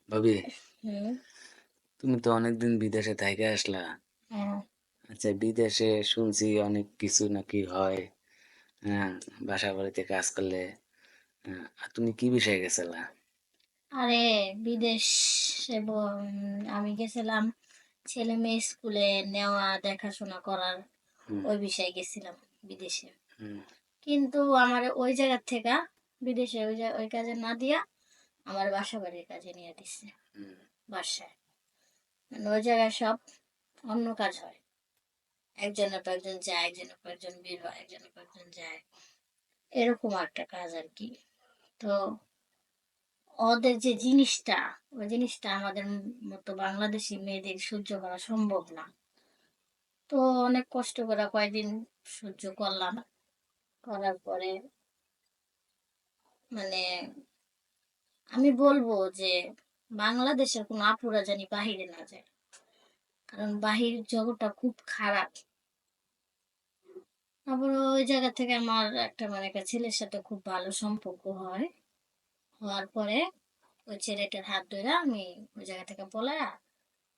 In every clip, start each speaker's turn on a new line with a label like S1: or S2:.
S1: ভাবি,
S2: হুম,
S1: তুমি তো অনেকদিন বিদেশে থাইকা আসলা।
S2: হ্যাঁ।
S1: আচ্ছা, বিদেশে শুনছি অনেক কিছু নাকি হয়। হ্যাঁ, বাসা বাড়িতে কাজ করলে। হ্যাঁ, আর তুমি কি বিষয়ে গেছিলা?
S2: আরে বিদেশ এবং আমি গেছিলাম ছেলে মেয়ে স্কুলে নেওয়া দেখাশোনা করার
S1: হুম,
S2: ওই বিষয়ে গেছিলাম বিদেশে।
S1: হুম,
S2: কিন্তু আমার ওই জায়গার থেকে বিদেশে ওই কাজে না দিয়া আমার বাসা বাড়ির কাজে নিয়ে দিচ্ছে
S1: হুম,
S2: বাসায়। মানে ওই জায়গায় সব অন্য কাজ হয়, একজনের পর একজন যায়, একজনের পর একজন বের হয়, একজনের পর একজন যায়, এরকম একটা কাজ আর কি। তো ওদের যে জিনিসটা, ওই জিনিসটা আমাদের মতো বাংলাদেশি মেয়েদের সহ্য করা সম্ভব না। তো অনেক কষ্ট করে কয়েকদিন সহ্য করলাম। করার পরে মানে আমি বলবো যে বাংলাদেশের কোনো আপুরা জানি বাহিরে না যায়, কারণ বাহির জগৎটা খুব খারাপ। তারপরে ওই জায়গা থেকে আমার একটা ছেলের সাথে খুব ভালো সম্পর্ক হয়। হওয়ার পরে ওই ছেলেটার হাত ধরে আমি ওই জায়গা থেকে পলায়া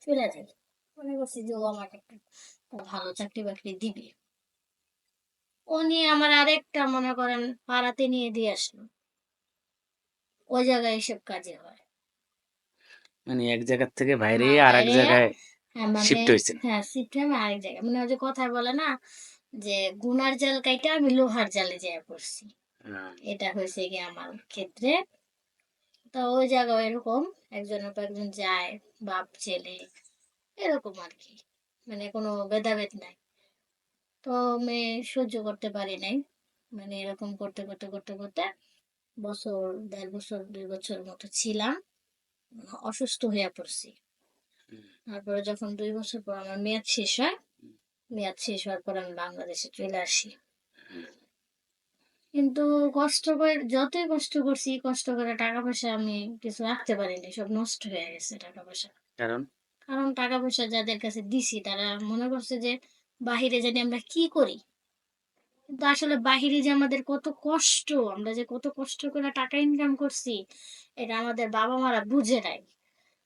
S2: চলে যাই। মনে করছি যে ও আমাকে একটা ভালো চাকরি বাকরি দিবে। ও নিয়ে আমার আরেকটা মনে করেন পাড়াতে নিয়ে দিয়ে আসলো। ওই জায়গায় এসব কাজে হয়।
S1: মানে এক জায়গার থেকে বাইরে
S2: হ্যাঁ,
S1: আর এক
S2: বাইরে।
S1: জায়গায়
S2: হ্যাঁ, মানে
S1: শিফট হয়েছেন।
S2: হ্যাঁ, সিস্টেমে আরেক জায়গায়। মানে ওই যে কথায় বলে না যে গুনার জাল কাইটা আমি লোহার জালে যেয়ে পড়ছি।
S1: হ্যাঁ,
S2: এটা হয়েছে গিয়ে আমার ক্ষেত্রে। তো ওই জায়গায় এরকম একজনের পর একজন যায়, বাপ ছেলে এরকম আর কি। মানে কোনো ভেদাভেদ নাই। তো মেয়ে সহ্য করতে পারি নাই। মানে এরকম করতে করতে করতে করতে বছর ১.৫ বছর ২ বছরের মতো ছিলাম। অসুস্থ হয়ে পড়ছি।
S1: হুম,
S2: তারপরে যখন ২ বছর পর আমার মেয়াদ শেষ হয়, মেয়াদ শেষ হওয়ার পর আমি বাংলাদেশে চলে আসি।
S1: হুম।
S2: কিন্তু কষ্ট করে যতই কষ্ট করছি, কষ্ট করে টাকা পয়সা আমি কিছু রাখতে পারিনি, সব নষ্ট হয়ে গেছে টাকা পয়সা।
S1: কারণ
S2: কারণ টাকা পয়সা যাদের কাছে দিছি তারা মনে করছে যে বাহিরে জানি আমরা কি করি। কিন্তু আসলে বাহিরে যে আমাদের কত কষ্ট, আমরা যে কত কষ্ট করে টাকা ইনকাম করছি, এটা আমাদের বাবা মারা বুঝে নাই।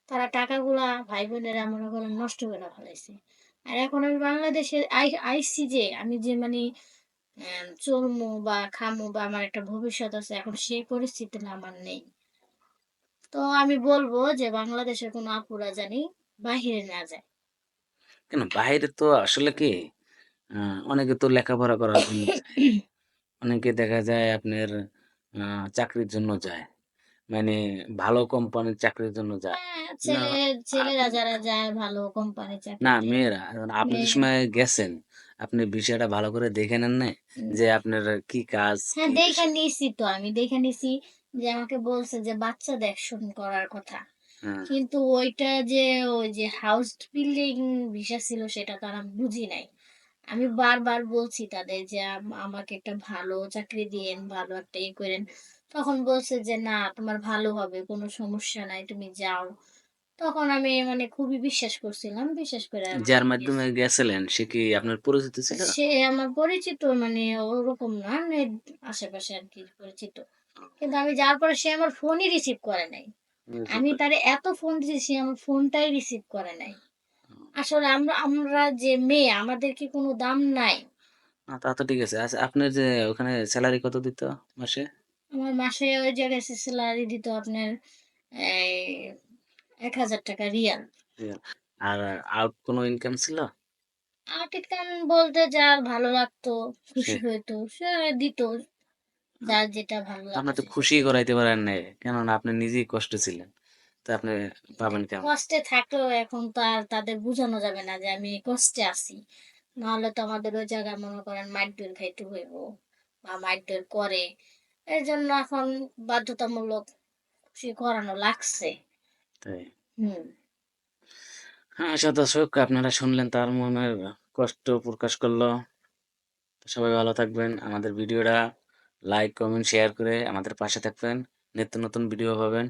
S2: তারা টাকাগুলা ভাই বোনেরা মনে করেন নষ্ট করে ফেলাইছে। আর এখন আমি বাংলাদেশে আইছি যে আমি যে মানে চলমু বা খামু বা আমার একটা ভবিষ্যৎ আছে, এখন সেই পরিস্থিতি না আমার নেই। তো আমি বলবো যে বাংলাদেশের কোনো আপুরা জানি বাহিরে না যায়।
S1: কেন বাইরে তো আসলে কি অনেকে তো লেখাপড়া করার জন্য যায়। অনেকে দেখা যায় আপনার চাকরির জন্য যায়। মানে ভালো কোম্পানির চাকরির জন্য যায়।
S2: হ্যাঁ,
S1: না,
S2: ছেলেরা
S1: আপনি
S2: যারা যায় ভালো কোম্পানি
S1: না
S2: চাকরিতে।
S1: মেয়েরা। এখন আপনি যে
S2: মেয়ে
S1: সময় গেছেন, আপনি বিষয়টা ভালো করে দেখে নেন নাই?
S2: উম,
S1: যে আপনার কি কাজ,
S2: হ্যাঁ,
S1: কি
S2: দেখে
S1: বিষয়?
S2: নিছি তো, আমি দেখে নিছি যে আমাকে বলছে যে বাচ্চা দেখশন করার কথা।
S1: হ্যাঁ,
S2: কিন্তু ওইটা যে ওই যে হাউস বিল্ডিং ভিসা ছিল সেটা তো আর আমি বুঝি নাই। আমি বারবার বলছি তাদের যে আমাকে একটা ভালো চাকরি দিয়েন, ভালো একটা করেন। তখন বলছে যে না, তোমার ভালো হবে, কোনো সমস্যা নাই, তুমি যাও। তখন আমি মানে খুবই বিশ্বাস করছিলাম, বিশ্বাস করে আমি
S1: যার মাধ্যমে
S2: গেছি।
S1: গেছিলেন সে কি আপনার পরিচিত ছিল?
S2: সে আমার পরিচিত, মানে ওরকম না, মানে আশেপাশে আর কি পরিচিত। কিন্তু আমি যাওয়ার পরে সে আমার ফোনই রিসিভ করে নাই।
S1: রিসিভ
S2: আমি
S1: করে।
S2: তারে এত ফোন দিয়েছি, সে আমার ফোনটাই রিসিভ করে নাই। আসলে আমরা আমরা যে মেয়ে, আমাদের কি কোনো দাম নাই?
S1: তা তো ঠিক আছে। আচ্ছা, আপনার যে ওখানে স্যালারি কত দিত মাসে?
S2: আমার মাসে ওই জায়গায় স্যালারি দিত আপনার এই ১,০০০ টাকা রিয়াল।
S1: রিয়াল। আর আউট কোনো ইনকাম ছিল?
S2: আর্টিস্ট গান বলতে যার ভালো লাগতো,
S1: সে
S2: খুশি হইতো, সে দিত। যার যেটা ভালো
S1: তো
S2: লাগতো
S1: আপনার তো
S2: সে
S1: খুশি
S2: সেটা দিত।
S1: করাইতে পারেন নাই। কেননা আপনি নিজেই কষ্টে ছিলেন। তো আপনি পাবেন কেমন?
S2: কষ্টে থাকলেও এখন তো আর তাদের বোঝানো যাবে না যে আমি কষ্টে আছি। নাহলে তো আমাদের ওই জায়গায় মনে করেন মাইর খাইতে হইব বা মাইর করে। এই জন্য এখন বাধ্যতামূলক খুশি করানো লাগছে।
S1: তাই।
S2: হুম।
S1: হ্যাঁ, আশা দর্শক আপনারা শুনলেন তার মনের কষ্ট প্রকাশ করলো। তো সবাই ভালো থাকবেন। আমাদের ভিডিওটা লাইক, কমেন্ট, শেয়ার করে আমাদের পাশে থাকবেন। নিত্য নতুন ভিডিও পাবেন।